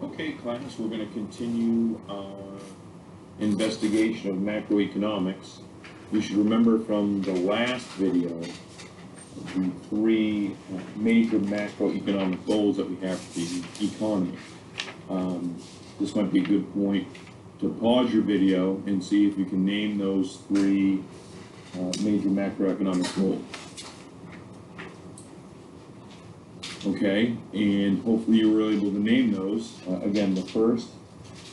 Okay, class, we're going to continue our investigation of macroeconomics. You should remember from the last video the three major macroeconomic goals that we have for the economy. This might be a good point to pause your video and see if you can name those three major macroeconomic goals. Okay, and hopefully you were able to name those. Again, the first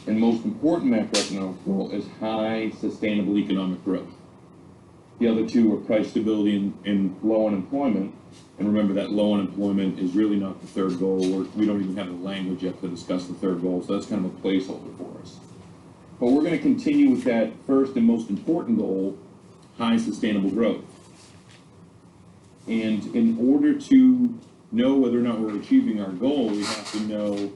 and most important macroeconomic goal is high sustainable economic growth. The other two are price stability and low unemployment. And remember that low unemployment is really not the third goal. We don't even have the language yet to discuss the third goal, so that's kind of a placeholder for us. But we're going to continue with that first and most important goal, high sustainable growth. And in order to know whether or not we're achieving our goal, we have to know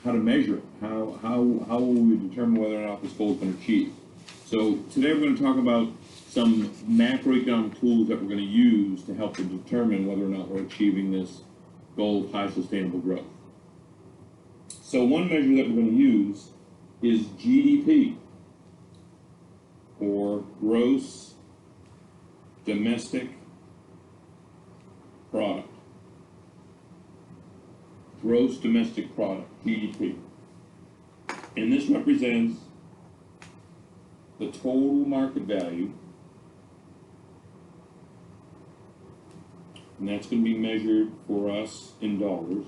how to measure it. How will we determine whether or not this goal has been achieved? So today we're going to talk about some macroeconomic tools that we're going to use to help to determine whether or not we're achieving this goal of high sustainable growth. So one measure that we're going to use is GDP, or gross domestic product. Gross domestic product, GDP. And this represents the total market value, and that's going to be measured for us in dollars,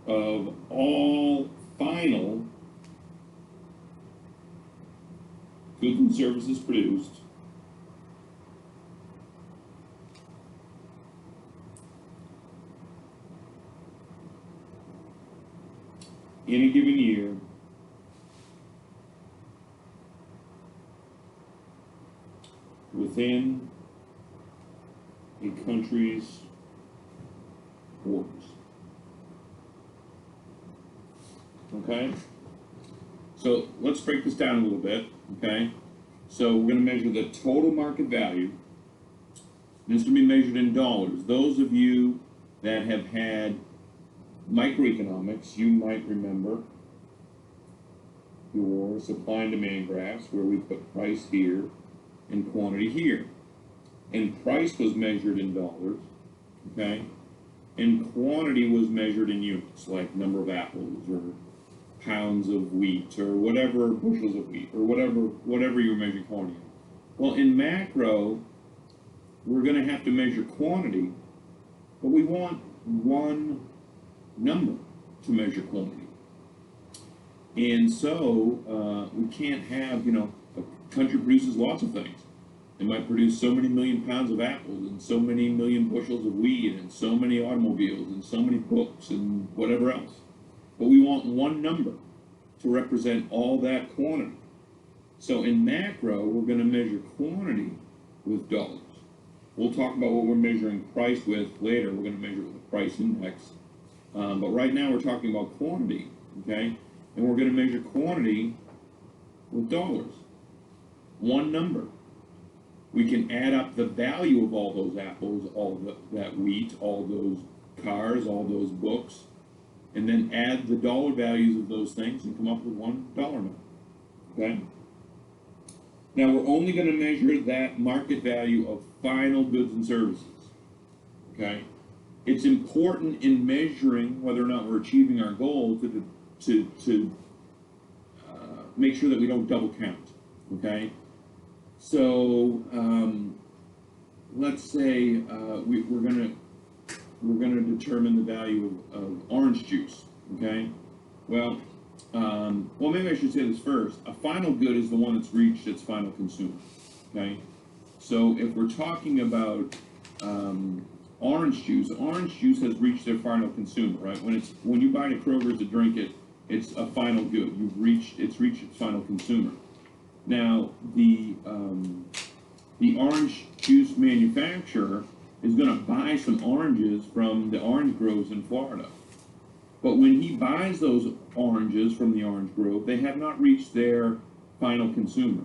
of all final goods and services produced in a given year within a country's borders. Okay? So let's break this down a little bit, okay? So we're going to measure the total market value. This can be measured in dollars. Those of you that have had microeconomics, you might remember your supply and demand graphs where we put price here and quantity here. And price was measured in dollars, okay? And quantity was measured in units, like number of apples or pounds of wheat or whatever, bushels of wheat or whatever you're measuring quantity. Well, in macro, we're going to have to measure quantity, but we want one number to measure quantity. And so we can't have, a country produces lots of things. It might produce so many million pounds of apples and so many million bushels of wheat and so many automobiles and so many books and whatever else. But we want one number to represent all that quantity. So in macro, we're going to measure quantity with dollars. We'll talk about what we're measuring price with later. We're going to measure it with a price index. But right now we're talking about quantity, okay? And we're going to measure quantity with dollars. One number. We can add up the value of all those apples, that wheat, all those cars, all those books, and then add the dollar values of those things and come up with $1 amount, okay? Now we're only going to measure that market value of final goods and services, okay? It's important in measuring whether or not we're achieving our goal to make sure that we don't double count, okay? So let's say we're gonna determine the value of orange juice, okay? Well, maybe I should say this first. A final good is the one that's reached its final consumer, okay? So if we're talking about orange juice has reached their final consumer, right? When you buy it at Kroger's to drink it, it's a final good. It's reached its final consumer. Now the orange juice manufacturer is going to buy some oranges from the orange groves in Florida. But when he buys those oranges from the orange grove, they have not reached their final consumer.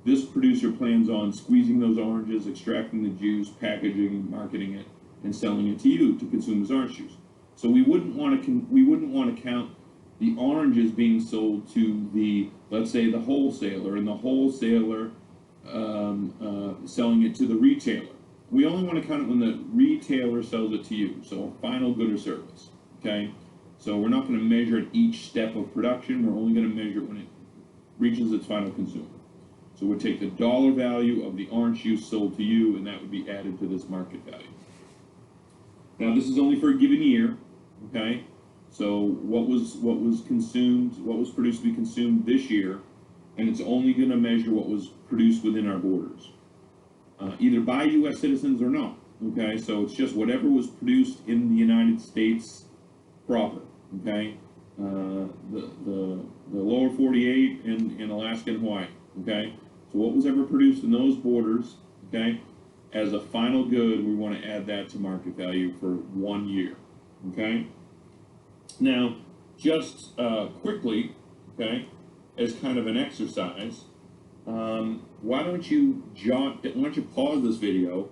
This producer plans on squeezing those oranges, extracting the juice, packaging, marketing it, and selling it to you to consume as orange juice. So we wouldn't want to count the oranges being sold to the, let's say, the wholesaler, and the wholesaler selling it to the retailer. We only want to count it when the retailer sells it to you, so a final good or service, okay? So we're not going to measure at each step of production, we're only going to measure it when it reaches its final consumer. So we'd take the dollar value of the orange juice sold to you, and that would be added to this market value. Now this is only for a given year, okay? So what was consumed, what was produced to be consumed this year, and it's only going to measure what was produced within our borders, either by U.S. citizens or not. Okay, so it's just whatever was produced in the United States proper. Okay, the lower 48 and Alaska and Hawaii. Okay, so what was ever produced in those borders. Okay, as a final good, we want to add that to market value for 1 year. Okay, now just quickly, okay, as kind of an exercise, why don't you pause this video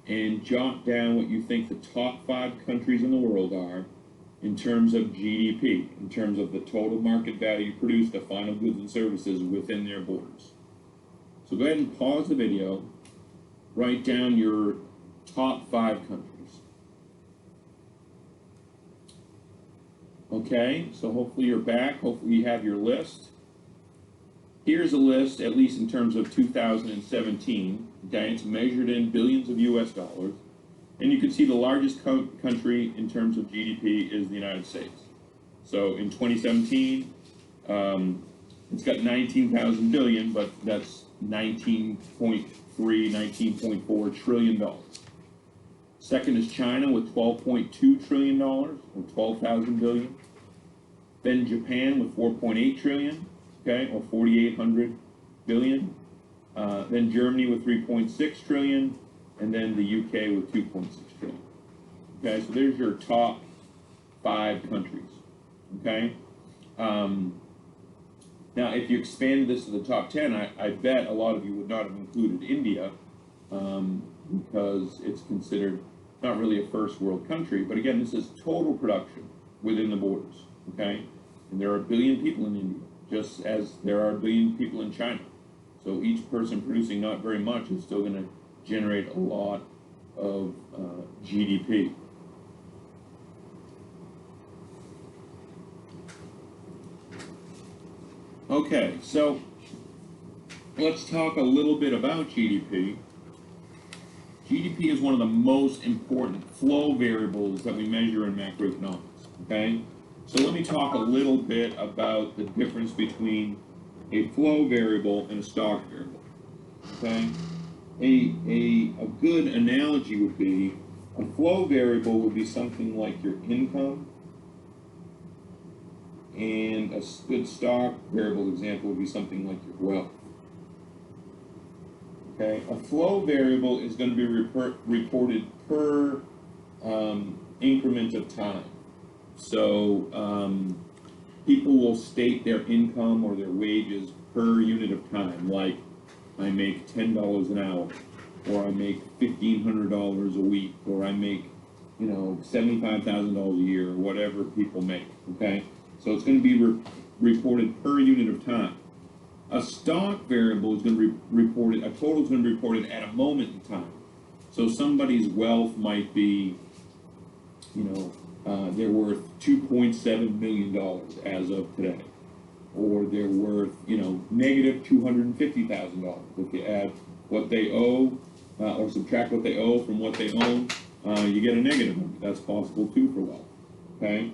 and jot down what you think the top 5 countries in the world are in terms of GDP, in terms of the total market value produced of final goods and services within their borders. So go ahead and pause the video, write down your top 5 countries. Okay, so hopefully you're back, hopefully you have your list. Here's a list, at least in terms of 2017, okay, it's measured in billions of US dollars, and you can see the largest country in terms of GDP is the United States. So in 2017, it's got 19,000 billion, but that's 19.3, 19.4 trillion dollars. Second is China with $12.2 trillion, or 12,000 billion. Then Japan with 4.8 trillion. Okay, or 4,800 billion. Then Germany with 3.6 trillion, and then the UK with 2.6 trillion. Okay, so there's your top 5 countries. Okay, now if you expand this to the top 10, I bet a lot of you would not have included India, because it's considered not really a first world country, but again, this is total production within the borders. Okay, and there are 1 billion people in India, just as there are 1 billion people in China. So each person producing not very much is still going to generate a lot of GDP. Okay, so let's talk a little bit about GDP. GDP is one of the most important flow variables that we measure in macroeconomics, okay? So let me talk a little bit about the difference between a flow variable and a stock variable, okay? A good analogy would be, a flow variable would be something like your income, and a good stock variable example would be something like your wealth. Okay, a flow variable is going to be reported per increment of time. So people will state their income or their wages per unit of time, like I make $10 an hour, or I make $1,500 a week, or I make, you know, $75,000 a year, or whatever people make. Okay, so it's going to be reported per unit of time. A stock variable is going to be reported, a total is going to be reported at a moment in time. So somebody's wealth might be, you know, they're worth $2.7 million as of today. Or they're worth, you know, negative $250,000. If you add what they owe, or subtract what they owe from what they own, you get a negative number. That's possible too for wealth, okay?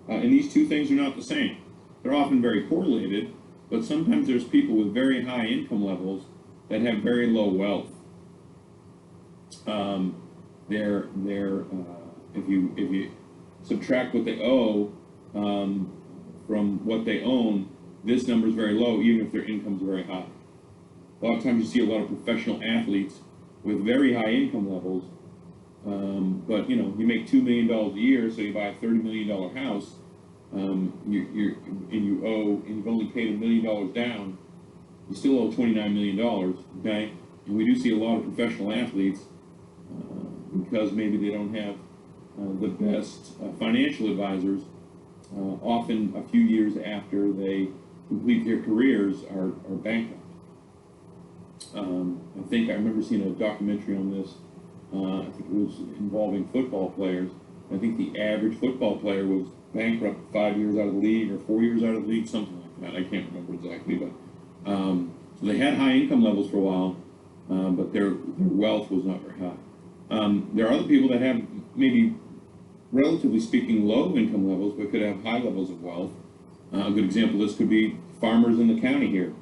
And these two things are not the same. They're often very correlated, but sometimes there's people with very high income levels that have very low wealth. If you subtract what they owe from what they own, this number is very low, even if their income's very high. A lot of times you see a lot of professional athletes with very high income levels, but you know, you make $2 million a year, so you buy a $30 million house. You've only paid $1 million down, you still owe $29 million, okay? And we do see a lot of professional athletes, because maybe they don't have the best financial advisors, often a few years after they complete their careers, are bankrupt. I remember seeing a documentary on this. I think it was involving football players. I think the average football player was bankrupt 5 years out of the league or 4 years out of the league, something like that. I can't remember exactly, but so they had high income levels for a while, but their wealth was not very high. There are other people that have maybe, relatively speaking, low income levels, but could have high levels of wealth. A good example of this could be farmers in the county here,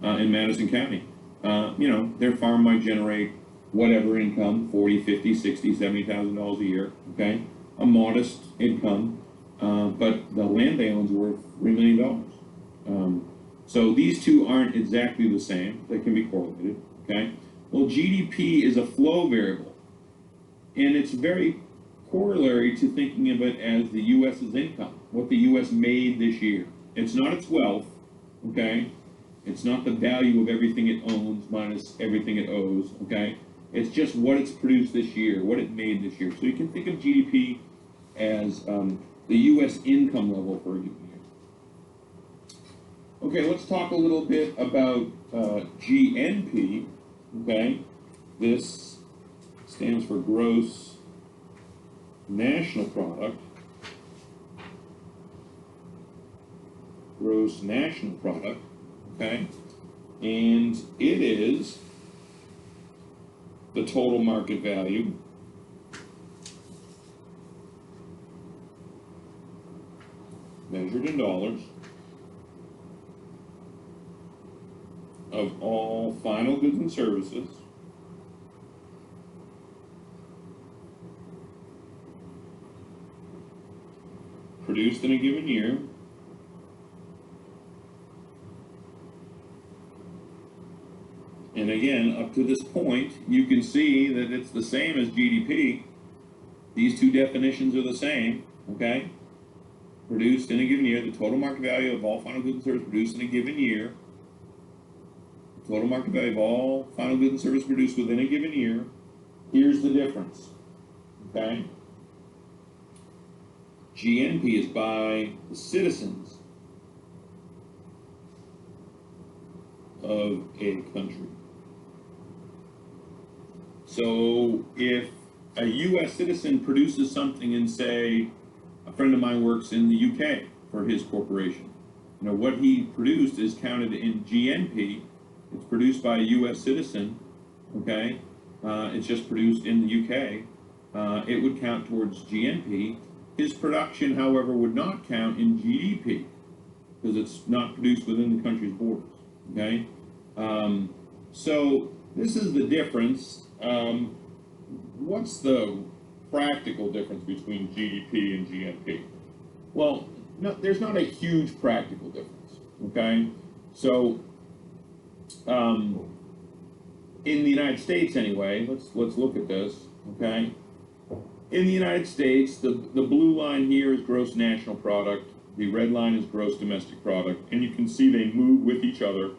in Madison County. Their farm might generate whatever income, $40,000, $50,000, $60,000, $70,000 a year, okay? A modest income, but the land they own is worth $3 million. So these two aren't exactly the same. They can be correlated, okay? Well, GDP is a flow variable, and it's very corollary to thinking of it as the U.S.'s income, what the U.S. made this year. It's not its wealth, okay? It's not the value of everything it owns minus everything it owes, okay? It's just what it's produced this year, what it made this year. So you can think of GDP as the U.S. income level for a given year. Okay, let's talk a little bit about GNP, okay? This stands for Gross National Product. Gross National Product, okay? And it is the total market value measured in dollars of all final goods and services produced in a given year and again, up to this point, you can see that it's the same as GDP. These two definitions are the same, okay? Produced in a given year, the total market value of all final goods and services produced in a given year. The total market value of all final goods and services produced within a given year. Here's the difference, okay? GNP is by the citizens of a country. So if a U.S. citizen produces something and say, a friend of mine works in the UK for his corporation, what he produced is counted in GNP. It's produced by a U.S. citizen, okay? It's just produced in the UK. It would count towards GNP. His production, however, would not count in GDP because it's not produced within the country's borders, okay? So this is the difference. What's the practical difference between GDP and GNP? Well, no, there's not a huge practical difference, okay? So, in the United States anyway, let's look at this, okay? In the United States, the blue line here is gross national product, the red line is gross domestic product, and you can see they move with each other.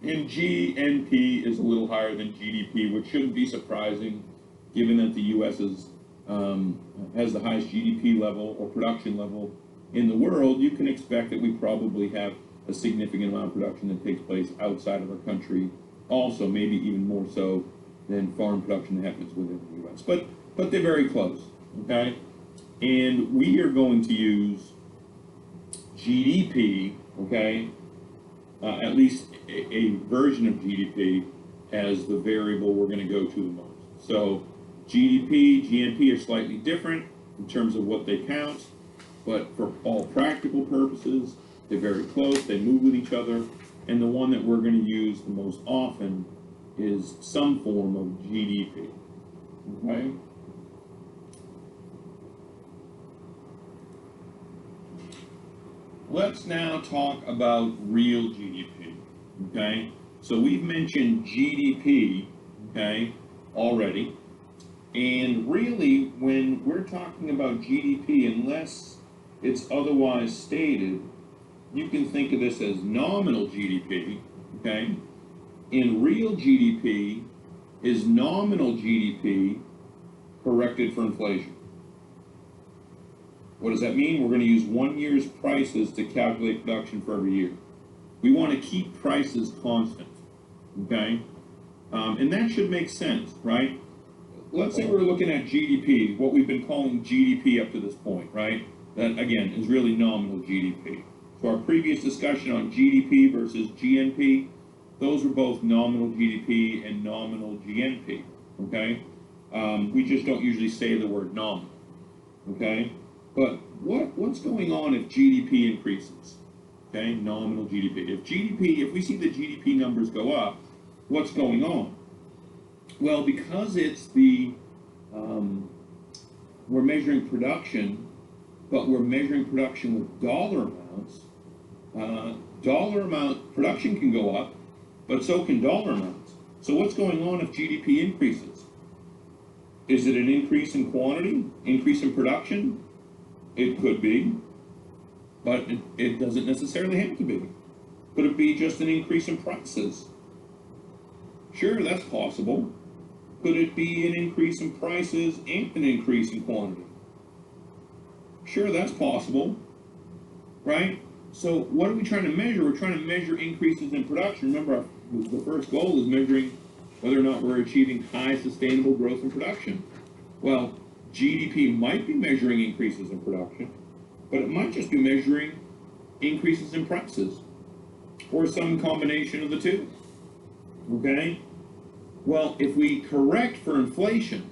And GNP is a little higher than GDP, which shouldn't be surprising, given that the U.S. has the highest GDP level or production level in the world. You can expect that we probably have a significant amount of production that takes place outside of our country, also maybe even more so than foreign production that happens within the U.S. But they're very close, okay? And we are going to use GDP, okay, at least a version of GDP as the variable we're going to go to the most. So GDP, GNP are slightly different in terms of what they count, but for all practical purposes, they're very close, they move with each other, and the one that we're going to use the most often is some form of GDP, okay? Let's now talk about real GDP, okay? So we've mentioned GDP, okay, already. And really, when we're talking about GDP, unless it's otherwise stated, you can think of this as nominal GDP, okay? And real GDP is nominal GDP corrected for inflation, What does that mean? We're going to use 1 year's prices to calculate production for every year. We want to keep prices constant, okay? And that should make sense, right? Let's say we're looking at GDP, what we've been calling GDP up to this point, right? That, again, is really nominal GDP. So our previous discussion on GDP versus GNP, those were both nominal GDP and nominal GNP, okay? We just don't usually say the word nominal, okay? But what's going on if GDP increases, okay? Nominal GDP. If we see the GDP numbers go up, what's going on? Well, because it's we're measuring production, but we're measuring production with dollar amounts. Production can go up, but so can dollar amounts. So what's going on if GDP increases? Is it an increase in quantity, increase in production? It could be, but it doesn't necessarily have to be. Could it be just an increase in prices? Sure, that's possible. Could it be an increase in prices and an increase in quantity? Sure, that's possible, right? So what are we trying to measure? We're trying to measure increases in production. Remember, the first goal is measuring whether or not we're achieving high sustainable growth in production. Well, GDP might be measuring increases in production, but it might just be measuring increases in prices, or some combination of the two, okay? Well, if we correct for inflation,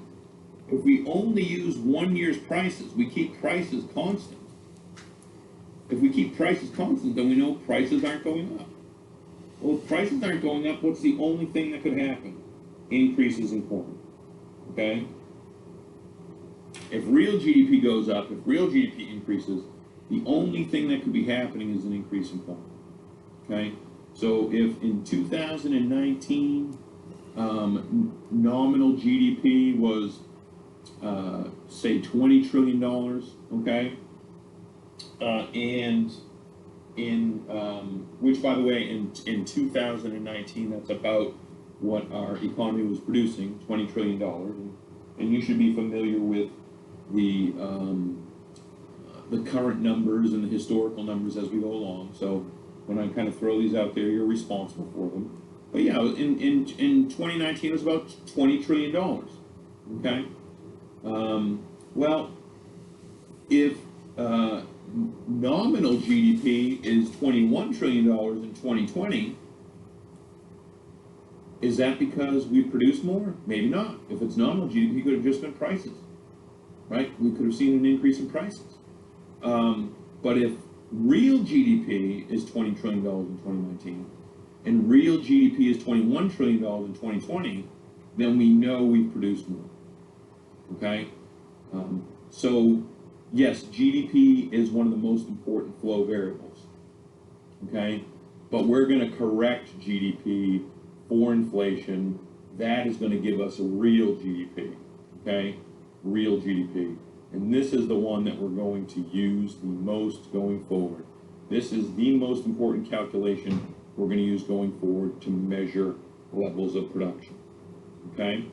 if we only use 1 year's prices, we keep prices constant. If we keep prices constant, then we know prices aren't going up. Well, if prices aren't going up, what's the only thing that could happen? Increases in quantity, okay? If real GDP goes up, if real GDP increases, the only thing that could be happening is an increase in quantity, okay? So if in 2019, nominal GDP was, say, $20 trillion, okay? And which, by the way, in 2019, that's about what our economy was producing, $20 trillion. And you should be familiar with the current numbers and the historical numbers as we go along. So when I kind of throw these out there, you're responsible for them. But yeah, in 2019, it was about $20 trillion, okay? Well, if nominal GDP is $21 trillion in 2020, is that because we produce more? Maybe not. If it's nominal GDP, it could have just been prices, right? We could have seen an increase in prices. But if real GDP is $20 trillion in 2019, and real GDP is $21 trillion in 2020, then we know we've produced more, okay? So, yes, GDP is one of the most important flow variables, okay? But we're going to correct GDP for inflation. That is going to give us a real GDP, okay? Real GDP. And this is the one that we're going to use the most going forward. This is the most important calculation we're going to use going forward to measure levels of production, okay?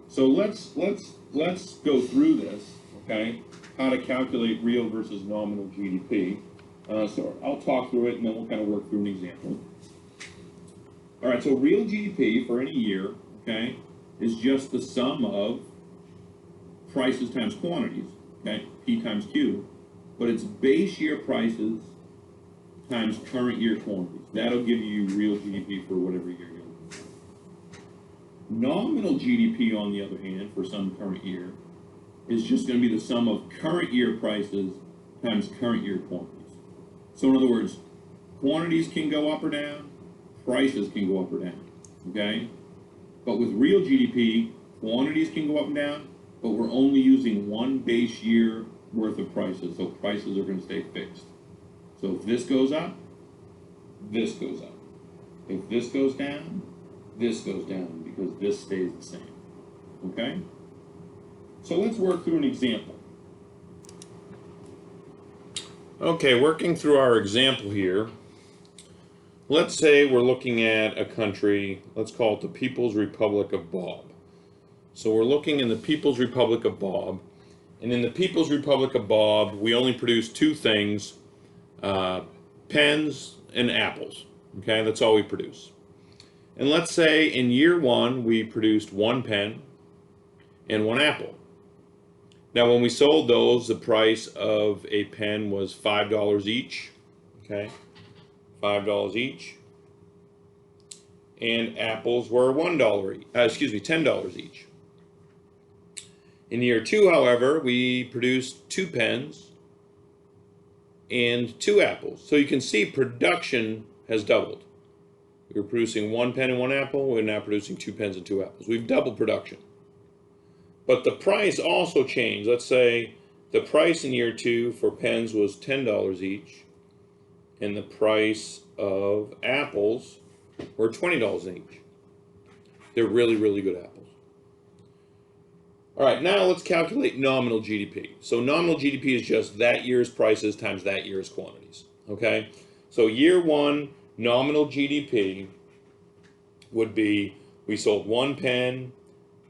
So let's go through this, okay? How to calculate real versus nominal GDP. So I'll talk through it and then we'll kind of work through an example. All right, so real GDP for any year, okay, is just the sum of prices times quantities, okay, P times Q, but it's base year prices times current year quantities. That'll give you real GDP for whatever year you're looking for. Nominal GDP, on the other hand, for some current year, is just going to be the sum of current year prices times current year quantities. So in other words, quantities can go up or down, prices can go up or down, okay? But with real GDP, quantities can go up and down, but we're only using one base year worth of prices, so prices are going to stay fixed. So if this goes up, this goes up. If this goes down, this goes down, because this stays the same, okay? So let's work through an example. Okay, working through our example here, let's say we're looking at a country, let's call it the People's Republic of Bob. So we're looking in the People's Republic of Bob, And in the People's Republic of Bob, we only produce two things, pens and apples. Okay, that's all we produce. And let's say in year one, we produced one pen and one apple. Now, when we sold those, the price of a pen was $5 each. Okay, $5 each. And apples were $10 each. In year two, however, we produced two pens and two apples. So you can see production has doubled. We were producing one pen and one apple. We're now producing two pens and two apples. We've doubled production. But the price also changed. Let's say the price in year two for pens was $10 each, and the price of apples were $20 each. They're really, really good apples. All right, now let's calculate nominal GDP. So nominal GDP is just that year's prices times that year's quantities. Okay? So year one nominal GDP would be, we sold one pen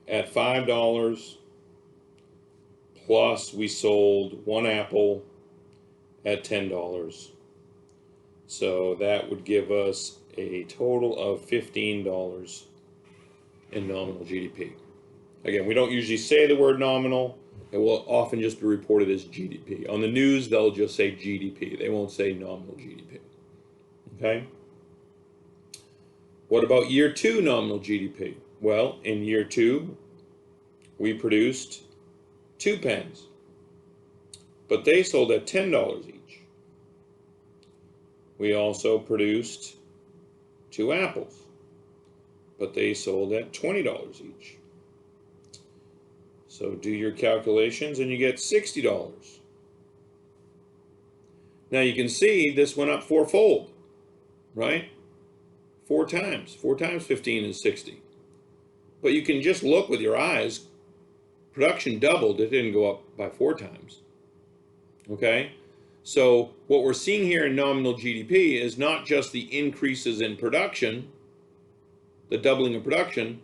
at $5, plus we sold one apple at $10. So that would give us a total of $15 in nominal GDP. Again, we don't usually say the word nominal. It will often just be reported as GDP. On the news, they'll just say GDP. They won't say nominal GDP. Okay? What about year two nominal GDP? Well, in year two, we produced two pens, but they sold at $10 each. We also produced two apples, but they sold at $20 each. So do your calculations and you get $60. Now you can see this went up fourfold, right? Four times 15 is 60. But you can just look with your eyes, production doubled, it didn't go up by four times. Okay? So what we're seeing here in nominal GDP is not just the increases in production, the doubling of production,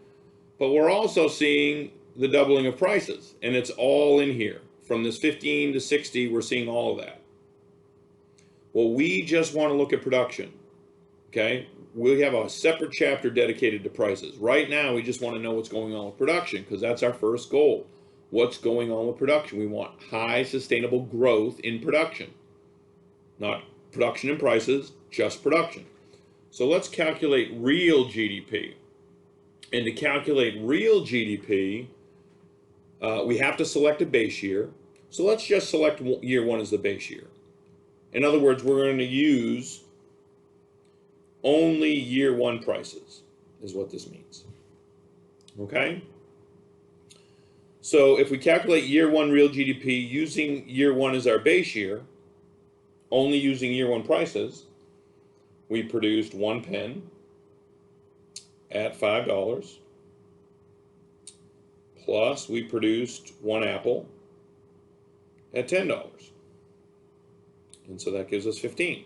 but we're also seeing the doubling of prices, and it's all in here. From this 15 to 60, we're seeing all of that. Well, we just want to look at production, okay? We have a separate chapter dedicated to prices. Right now, we just want to know what's going on with production, because that's our first goal. What's going on with production? We want high sustainable growth in production. Not production and prices, just production. So let's calculate real GDP. And to calculate real GDP, we have to select a base year. So let's just select year one as the base year. In other words, we're going to use only year one prices, is what this means. Okay? So if we calculate year one real GDP using year one as our base year, only using year one prices, we produced one pen at $5. Plus, we produced one apple at $10. And so that gives us 15.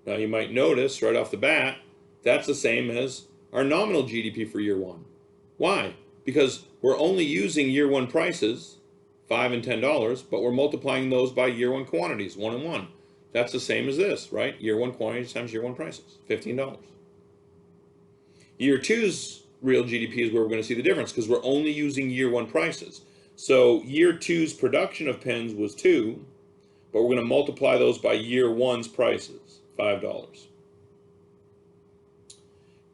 Now you might notice right off the bat, that's the same as our nominal GDP for year one. Why? Because we're only using year one prices, $5 and $10, but we're multiplying those by year one quantities, 1 and 1. That's the same as this, right? Year one quantities times year one prices, $15. Year two's real GDP is where we're going to see the difference, because we're only using year one prices. So year two's production of pens was 2, but we're going to multiply those by year one's prices, $5.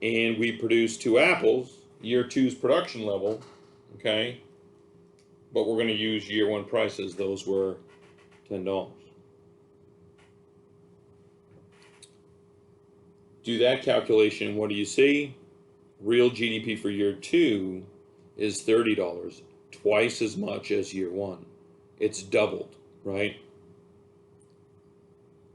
And we produced two apples, year two's production level, okay, but we're going to use year one prices. Those were $10. Do that calculation, what do you see? Real GDP for year two is $30, twice as much as year one. It's doubled, right?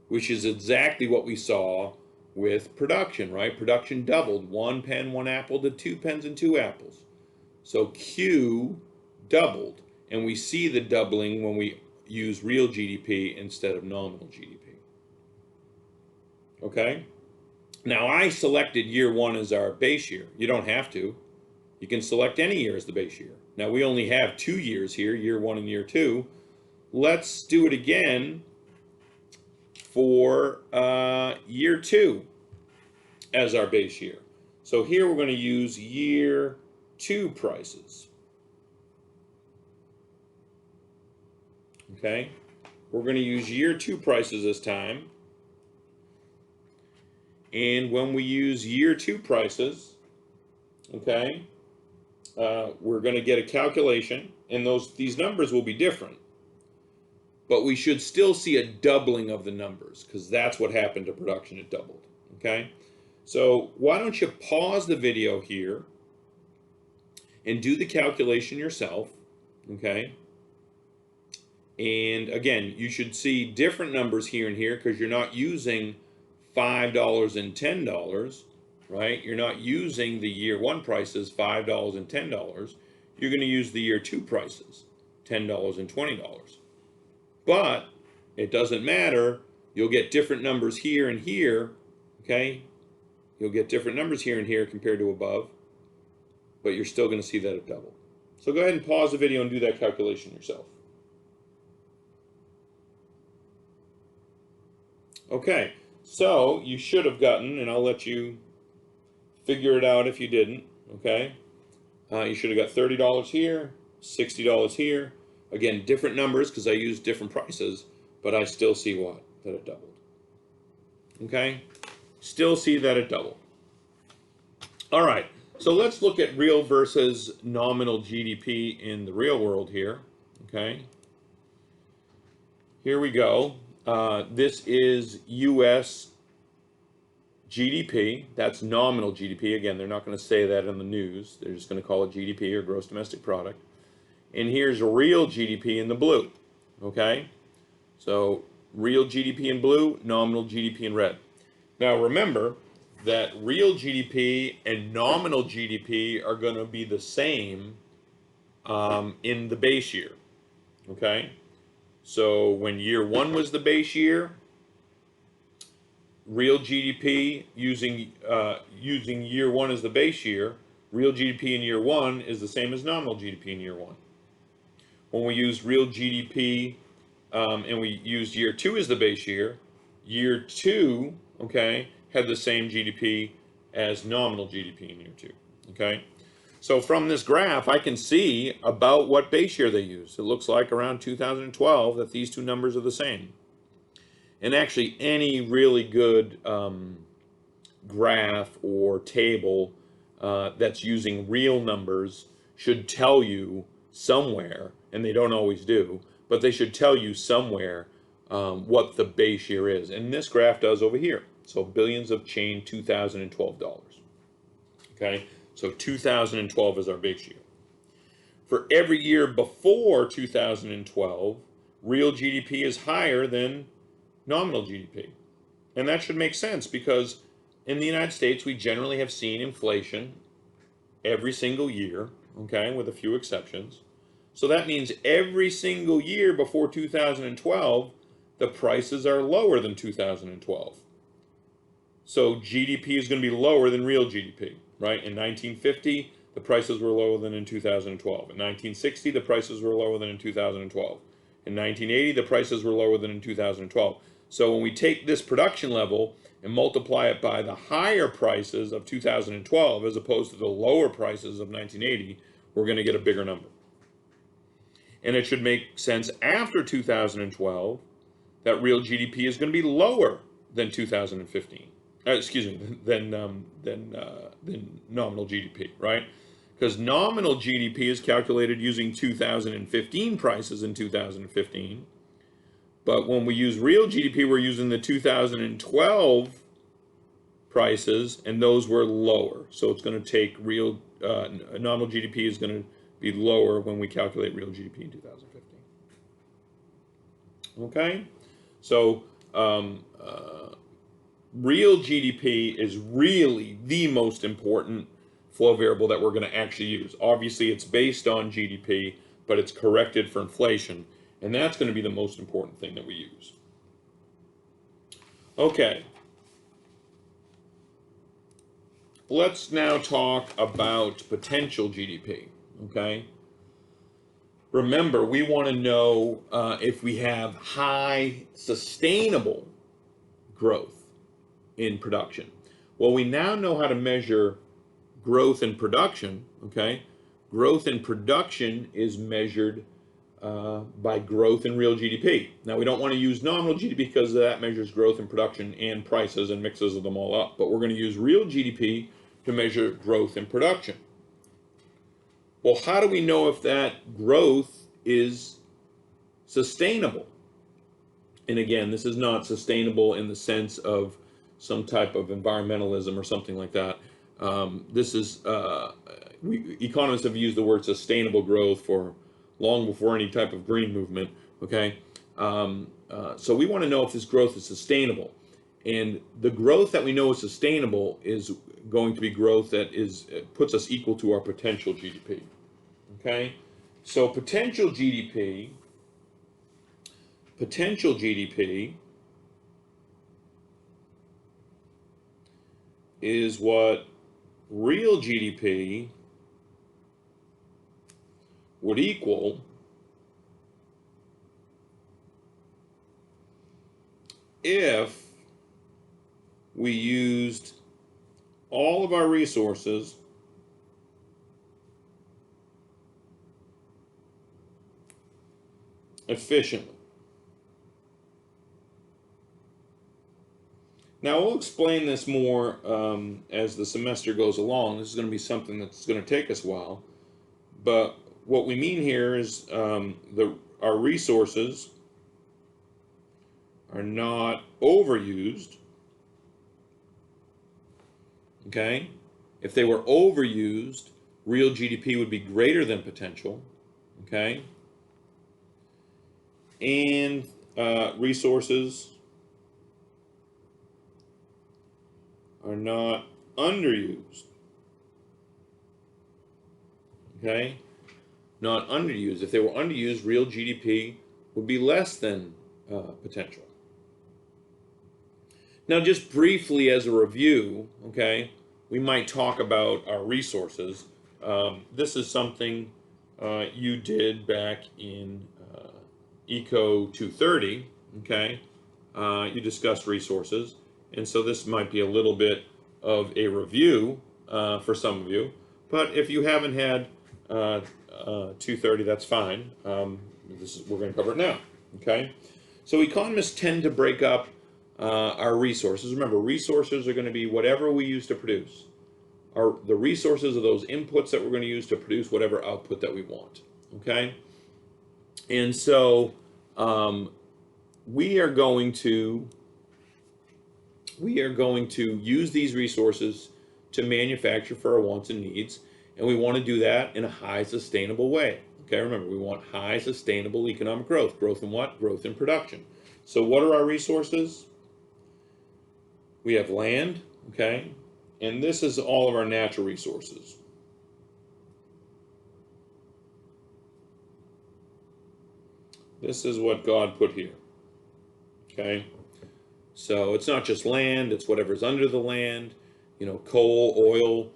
Which is exactly what we saw with production, right? Production doubled, one pen, one apple to two pens and two apples. So Q doubled, and we see the doubling when we use real GDP instead of nominal GDP. Okay? Now I selected year one as our base year. You don't have to. You can select any year as the base year. Now we only have 2 years here, year one and year two. let's do it again for year 2 as our base year. So here we're going to use year 2 prices. Okay, we're going to use year 2 prices this time. And when we use year 2 prices, okay, we're going to get a calculation, and these numbers will be different. But we should still see a doubling of the numbers, because that's what happened to production. It doubled. Okay, so why don't you pause the video here and do the calculation yourself. Okay, and again, you should see different numbers here and here, because you're not using $5 and $10, right? You're not using the year 1 prices, $5 and $10. You're going to use the year 2 prices, $10 and $20. But it doesn't matter. You'll get different numbers here and here, okay? You'll get different numbers here and here compared to above, but you're still going to see that it doubled. So go ahead and pause the video and do that calculation yourself. Okay, so you should have gotten, and I'll let you figure it out if you didn't, okay? You should have got $30 here, $60 here. Again, different numbers because I used different prices, but I still see what? That it doubled. Okay? Still see that it doubled. All right, so let's look at real versus nominal GDP in the real world here. Okay? Here we go. This is U.S. GDP. That's nominal GDP. Again, they're not going to say that in the news. They're just going to call it GDP, or gross domestic product. And here's real GDP in the blue. Okay? So real GDP in blue, nominal GDP in red. Now remember that real GDP and nominal GDP are going to be the same in the base year. Okay? So when year 1 was the base year, real GDP using year 1 as the base year, real GDP in year 1 is the same as nominal GDP in year 1. When we use real GDP and we used year 2 as the base year 2, okay, had the same GDP as nominal GDP in year 2. Okay, so from this graph, I can see about what base year they use. It looks like around 2012 that these two numbers are the same. And actually, any really good graph or table that's using real numbers should tell you somewhere, and they don't always do, but they should tell you somewhere what the base year is. And this graph does over here. So billions of change, $2012. Okay, so 2012 is our base year. For every year before 2012, real GDP is higher than nominal GDP. And that should make sense because in the United States, we generally have seen inflation every single year, okay, with a few exceptions. So that means every single year before 2012, the prices are lower than 2012. So GDP is going to be lower than real GDP, right? In 1950, the prices were lower than in 2012. In 1960, the prices were lower than in 2012. In 1980, the prices were lower than in 2012. So when we take this production level and multiply it by the higher prices of 2012 as opposed to the lower prices of 1980, we're going to get a bigger number. And it should make sense after 2012 that real GDP is going to be lower than 2015. Than nominal GDP, right? Because nominal GDP is calculated using 2015 prices in 2015. But when we use real GDP, we're using the 2012 prices, and those were lower. So it's going to take real, nominal GDP is going to be lower when we calculate real GDP in 2015. Okay? So, real GDP is really the most important flow variable that we're going to actually use. Obviously, it's based on GDP, but it's corrected for inflation, and that's going to be the most important thing that we use. Okay. Let's now talk about potential GDP, okay? remember, we want to know if we have high sustainable growth in production. Well, we now know how to measure growth in production, okay? Growth in production is measured by growth in real GDP. Now, we don't want to use nominal GDP because that measures growth in production and prices and mixes them all up. But we're going to use real GDP to measure growth in production. Well, how do we know if that growth is sustainable? And again, this is not sustainable in the sense of some type of environmentalism or something like that. This is, economists have used the word sustainable growth for long before any type of green movement, okay? So we want to know if this growth is sustainable. And the growth that we know is sustainable is going to be growth that puts us equal to our potential GDP, okay? So potential GDP is what real GDP would equal if we used all of our resources efficiently. Now, we'll explain this more as the semester goes along. This is going to be something that's going to take us a while. But what we mean here is our resources are not overused. Okay? If they were overused, real GDP would be greater than potential. Okay? And resources are not underused. Okay? Not underused. If they were underused, real GDP would be less than potential. Now, just briefly as a review, okay, we might talk about our resources. This is something you did back in Eco 230, okay? You discussed resources. And so this might be a little bit of a review for some of you. But if you haven't had 230, that's fine. We're going to cover it now. Okay. So economists tend to break up our resources. Remember, resources are going to be whatever we use to produce. The resources are those inputs that we're going to use to produce whatever output that we want. Okay. And so we are going to use these resources to manufacture for our wants and needs, and we want to do that in a high sustainable way. Okay, remember, we want high sustainable economic growth. Growth in what? Growth in production. So what are our resources? We have land, okay, and this is all of our natural resources. This is what God put here, okay? So it's not just land, it's whatever's under the land, coal, oil,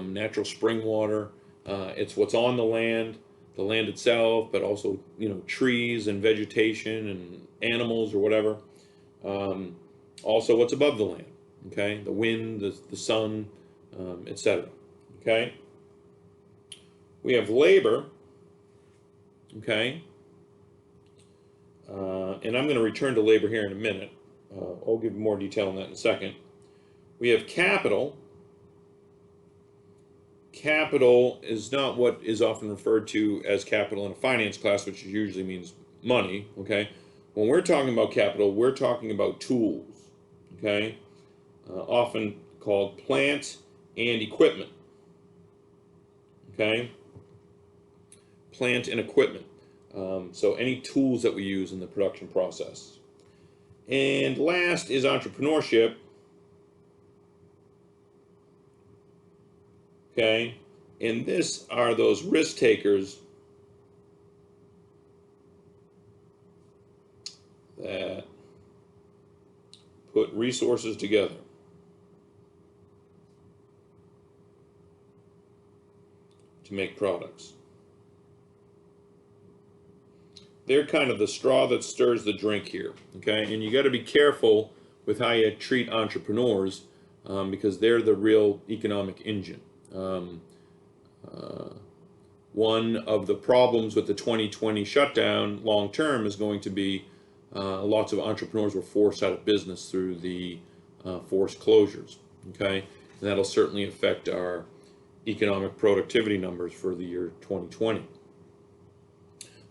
natural spring water. It's what's on the land itself, but also, trees and vegetation and animals or whatever. Also what's above the land, okay? The wind, the sun, etc. Okay? We have labor, okay? And I'm going to return to labor here in a minute. I'll give more detail on that in a second. We have capital. Capital is not what is often referred to as capital in a finance class, which usually means money, okay? When we're talking about capital, we're talking about tools, okay? Often called plant and equipment, okay? Plant and equipment. So any tools that we use in the production process. And last is entrepreneurship. Okay, and this are those risk takers that put resources together to make products. they're kind of the straw that stirs the drink here, okay? And you got to be careful with how you treat entrepreneurs because they're the real economic engine. One of the problems with the 2020 shutdown long term is going to be lots of entrepreneurs were forced out of business through the forced closures, okay? And that'll certainly affect our economic productivity numbers for the year 2020.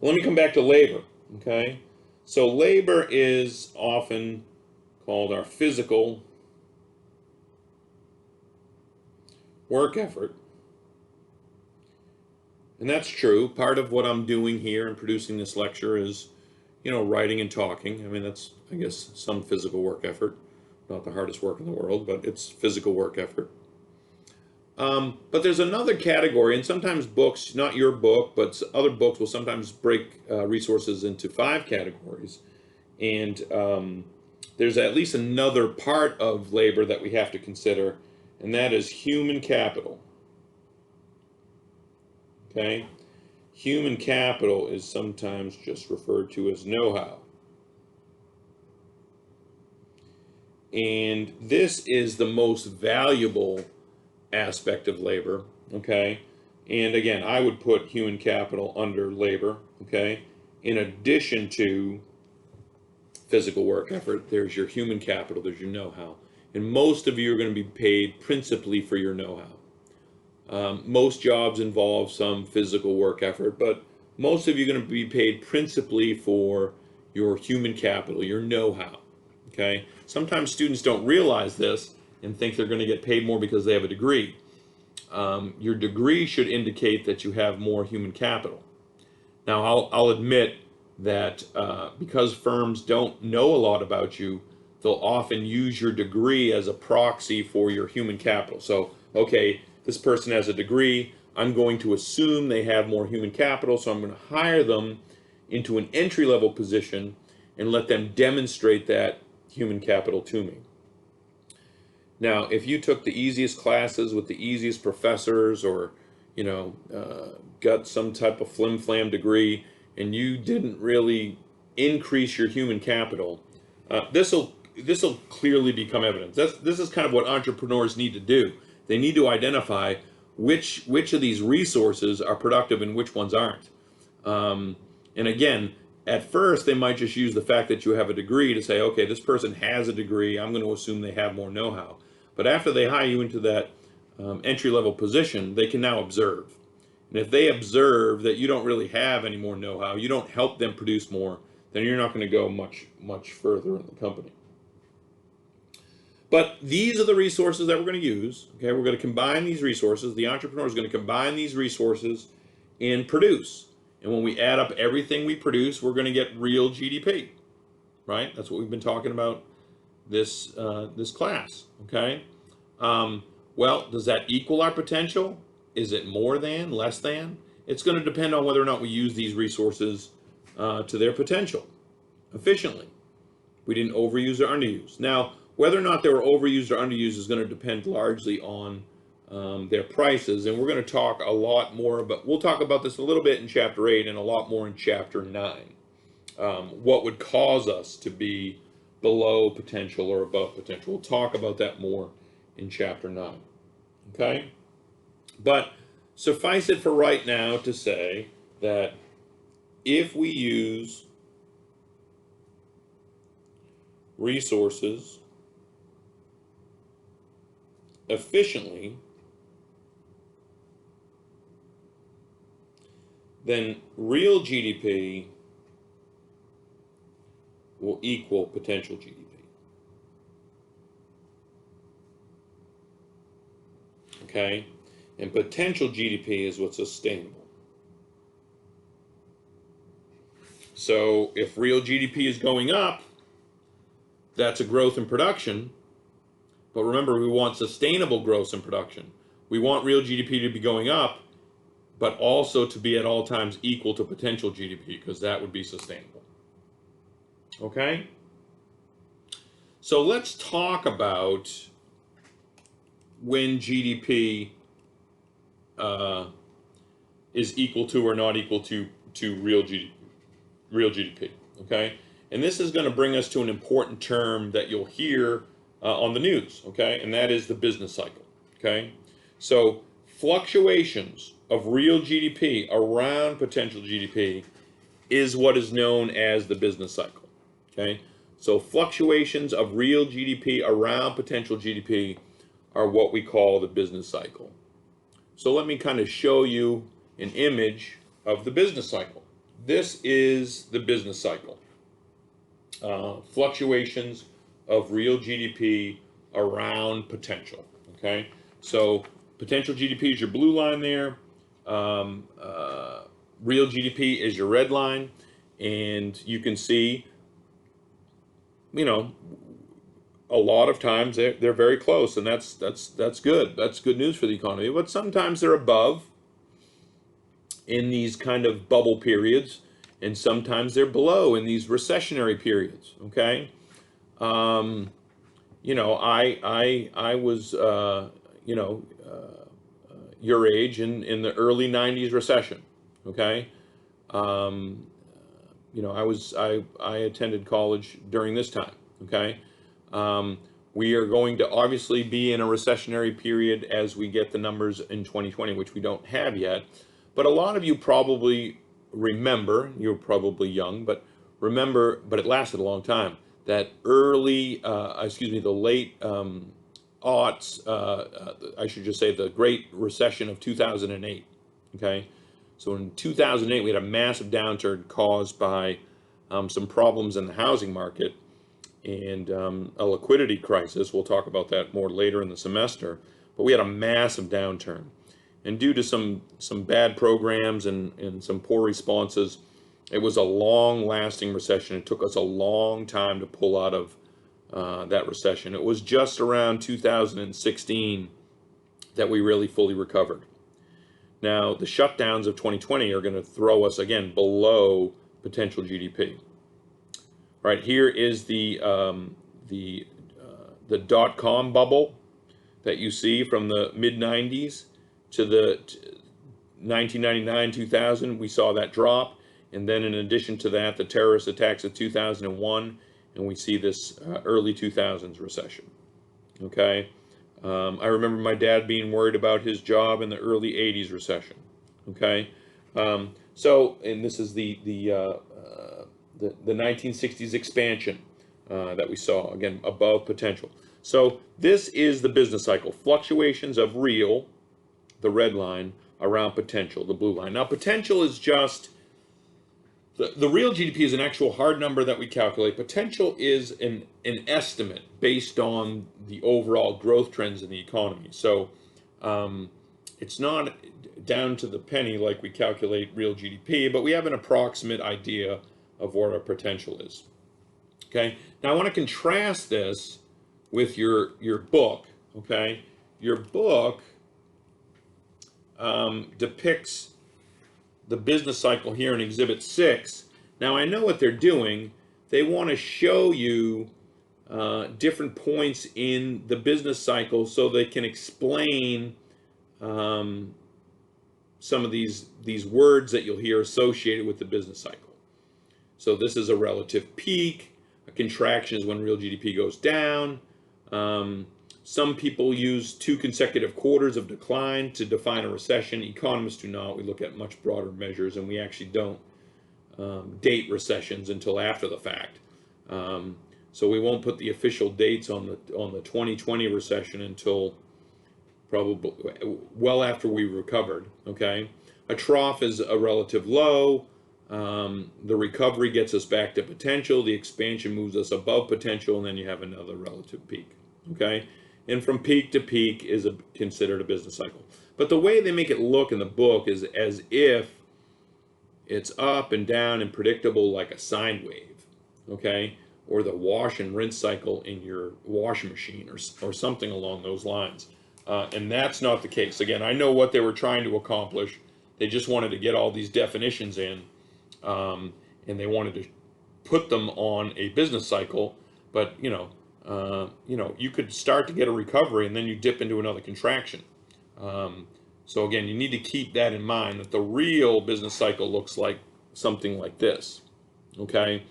Well, let me come back to labor, okay? So labor is often called our physical work effort. And that's true. Part of what I'm doing here and producing this lecture is, writing and talking. I mean, that's, I guess, some physical work effort. Not the hardest work in the world, but it's physical work effort. But there's another category, and sometimes books, not your book, but other books will sometimes break resources into 5 categories. And there's at least another part of labor that we have to consider, and that is human capital. Okay? Human capital is sometimes just referred to as know-how. And this is the most valuable aspect of labor, okay? And again, I would put human capital under labor, okay? In addition to physical work effort, there's your human capital, there's your know-how. And most of you are going to be paid principally for your know-how. Most jobs involve some physical work effort, but most of you are going to be paid principally for your human capital, your know-how, okay? Sometimes students don't realize this and think they're going to get paid more because they have a degree. Your degree should indicate that you have more human capital. Now, I'll admit that because firms don't know a lot about you, they'll often use your degree as a proxy for your human capital. So, okay, this person has a degree. I'm going to assume they have more human capital, so I'm going to hire them into an entry-level position and let them demonstrate that human capital to me. Now, if you took the easiest classes with the easiest professors or, got some type of flim-flam degree and you didn't really increase your human capital, this'll clearly become evidence. This is kind of what entrepreneurs need to do. They need to identify which of these resources are productive and which ones aren't. And again, at first, they might just use the fact that you have a degree to say, okay, this person has a degree, I'm going to assume they have more know-how. But after they hire you into that entry-level position, they can now observe. And if they observe that you don't really have any more know-how, you don't help them produce more, then you're not going to go much further in the company. But these are the resources that we're going to use. Okay, we're going to combine these resources. The entrepreneur is going to combine these resources and produce. And when we add up everything we produce, we're going to get real GDP, right? That's what we've been talking about this class, okay? Well, does that equal our potential? Is it more than, less than? It's going to depend on whether or not we use these resources to their potential efficiently. We didn't overuse or underuse. Now, whether or not they were overused or underused is going to depend largely on their prices, and we're going to talk a lot more about, we'll talk about this a little bit in Chapter 8 and a lot more in Chapter 9. What would cause us to be below potential or above potential. We'll talk about that more in Chapter 9. Okay? But suffice it for right now to say that if we use resources efficiently, then real GDP will equal potential GDP. Okay? And potential GDP is what's sustainable. So if real GDP is going up, that's a growth in production. But remember, we want sustainable growth in production. We want real GDP to be going up, but also to be at all times equal to potential GDP, because that would be sustainable. Okay? So let's talk about when GDP is equal to or not equal to real GDP. real GDP, okay? And this is going to bring us to an important term that you'll hear on the news, okay? And that is the business cycle, okay? So fluctuations of real GDP around potential GDP is what is known as the business cycle, okay? So fluctuations of real GDP around potential GDP are what we call the business cycle. So let me kind of show you an image of the business cycle. This is the business cycle. Fluctuations of real GDP around potential, okay? So potential GDP is your blue line there. Real GDP is your red line. And you can see, you know, a lot of times they're very close, and that's good. That's good news for the economy. But sometimes they're above in these kind of bubble periods, and sometimes they're below in these recessionary periods. Okay, you know, I was your age in the early '90s recession. Okay, you know, I attended college during this time. Okay. We are going to obviously be in a recessionary period as we get the numbers in 2020, which we don't have yet. But a lot of you probably remember, you're probably young, but remember, but it lasted a long time, that the late aughts, I should just say the Great Recession of 2008. Okay. So in 2008, we had a massive downturn caused by some problems in the housing market and a liquidity crisis. We'll talk about that more later in the semester. But we had a massive downturn. And due to some bad programs and some poor responses, it was a long-lasting recession. It took us a long time to pull out of that recession. It was just around 2016 that we really fully recovered. Now, the shutdowns of 2020 are going to throw us again below potential GDP. Right here is the dot-com bubble that you see from the mid-90s to the 1999, 2000. We saw that drop, and then in addition to that, the terrorist attacks of 2001, and we see this early 2000s recession. Okay, I remember my dad being worried about his job in the early 80s recession. Okay, so and this is the 1960s expansion that we saw, again, above potential. So this is the business cycle. Fluctuations of real, the red line, around potential, the blue line. Now, potential is just, the real GDP is an actual hard number that we calculate. Potential is an estimate based on the overall growth trends in the economy. So it's not down to the penny like we calculate real GDP, but we have an approximate idea of what our potential is. Okay, now I want to contrast this with your book. Okay, your book depicts the business cycle here in Exhibit 6. Now I know what they're doing. They want to show you different points in the business cycle so they can explain some of these words that you'll hear associated with the business cycle. So this is a relative peak. A contraction is when real GDP goes down. Some people use 2 consecutive quarters of decline to define a recession. Economists do not. We look at much broader measures, and we actually don't date recessions until after the fact. So we won't put the official dates on the 2020 recession until probably well after we recovered. Okay, a trough is a relative low. The recovery gets us back to potential. The expansion moves us above potential, and then you have another relative peak. Okay, and from peak to peak is considered a business cycle. But the way they make it look in the book is as if it's up and down and predictable like a sine wave. Okay, or the wash and rinse cycle in your washing machine, or something along those lines. And that's not the case. Again, I know what they were trying to accomplish. They just wanted to get all these definitions in. And they wanted to put them on a business cycle, but you could start to get a recovery and then you dip into another contraction. So again, you need to keep that in mind, that the real business cycle looks like something like this. okay?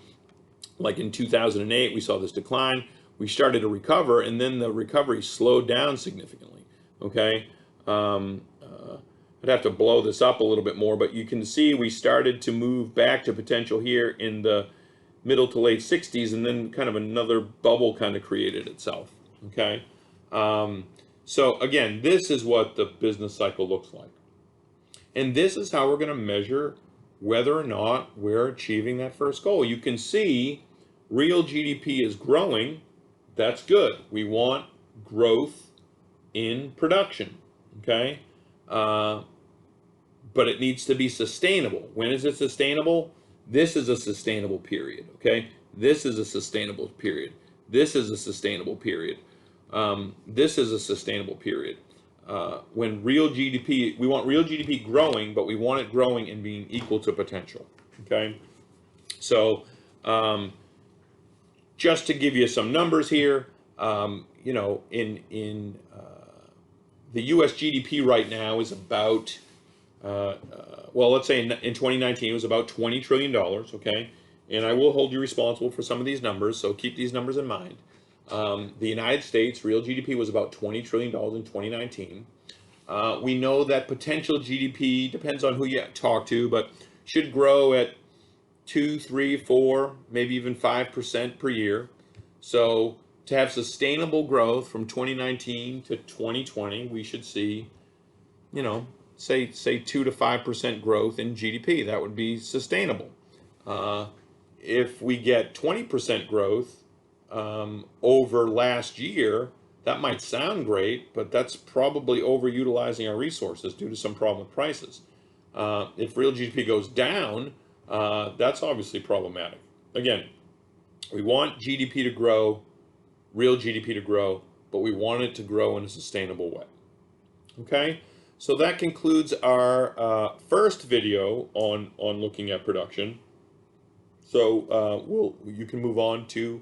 Like in 2008, we saw this decline. We started to recover, and then the recovery slowed down significantly, okay? I'd have to blow this up a little bit more, but you can see we started to move back to potential here in the middle to late 60s, and then kind of another bubble kind of created itself, okay? So again, this is what the business cycle looks like. And this is how we're going to measure whether or not we're achieving that first goal. You can see real GDP is growing. That's good. We want growth in production, okay? But it needs to be sustainable. When is it sustainable? This is a sustainable period, okay? This is a sustainable period. This is a sustainable period. This is a sustainable period. When real GDP, we want real GDP growing, but we want it growing and being equal to potential, okay? So, just to give you some numbers here, you know, in the U.S. GDP right now is about, well, let's say in 2019 it was about $20 trillion, okay? And I will hold you responsible for some of these numbers, so keep these numbers in mind. The United States real GDP was about $20 trillion in 2019. We know that potential GDP, depends on who you talk to, but should grow at 2, 3, 4, maybe even 5% per year. So to have sustainable growth from 2019 to 2020, we should see, you know, say 2 to 5% growth in GDP. That would be sustainable. If we get 20% growth over last year, that might sound great, but that's probably overutilizing our resources due to some problem with prices. If real GDP goes down, that's obviously problematic. Again, we want GDP to grow, real GDP to grow, but we want it to grow in a sustainable way. Okay, so that concludes our first video on looking at production. So you can move on to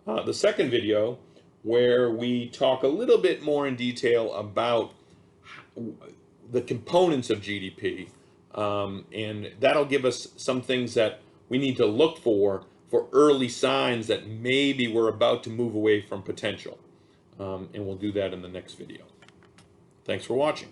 the second video, where we talk a little bit more in detail about the components of GDP, and that'll give us some things that we need to look for early signs that maybe we're about to move away from potential. And we'll do that in the next video. Thanks for watching.